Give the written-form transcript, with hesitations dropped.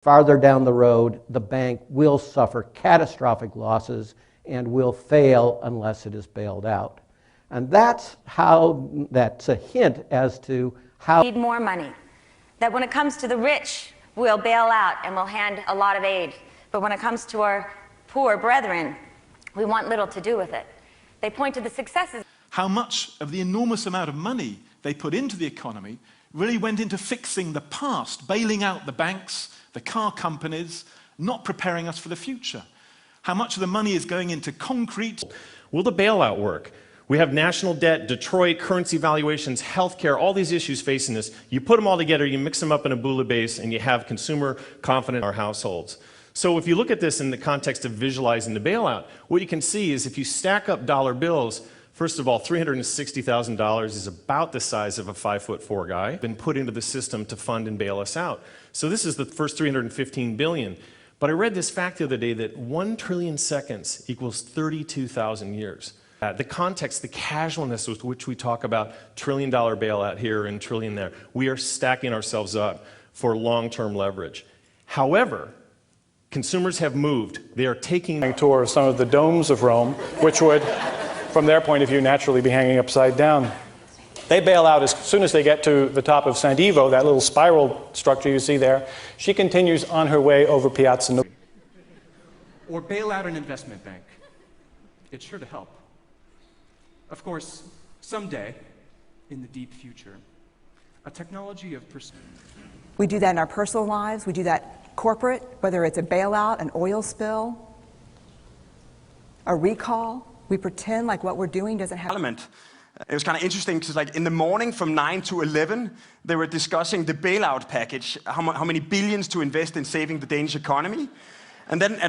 Farther down the road, the bank will suffer catastrophic losses and will fail unless it is bailed out. And that's a hint as to how we need more money. That when it comes to the rich, we'll bail out and we'll hand a lot of aid. But when it comes to our poor brethren, we want little to do with it. They point to the successes. How much of the enormous amount of money they put into the economy really went into fixing the past, bailing out the banks, the car companies, not preparing us for the future. How much of the money is going into concrete? Will the bailout work? We have national debt, Detroit, currency valuations, healthcare, all these issues facing us. You put them all together, you mix them up in a bouillabaisse, and you have consumer confidence in our households. So if you look at this in the context of visualizing the bailout, what you can see is if you stack up dollar bills, first of all, $360,000 is about the size of a 5'4" guy, been put into the system to fund and bail us out. So this is the first $315 billion. But I read this fact the other day that 1 trillion seconds equals 32,000 years. The context, the casualness with which we talk about $1 trillion bailout here and trillion there, we are stacking ourselves up for long-term leverage. However, consumers have moved. They are taking a tour of some of the domes of Rome, which would, from their point of view, naturally be hanging upside down. They bail out as soon as they get to the top of St. Ivo, that little spiral structure you see there. She continues on her way over Piazza. Or bail out an investment bank. It's sure to help. Of course, someday, in the deep future, a technology of we do that in our personal lives, we do that corporate, whether it's a bailout, an oil spill, a recall. We pretend like what we're doing doesn't happen. Parliament. It was kind of interesting because, like, in the morning from 9 to 11, they were discussing the bailout package, how many billions to invest in saving the Danish economy. And then at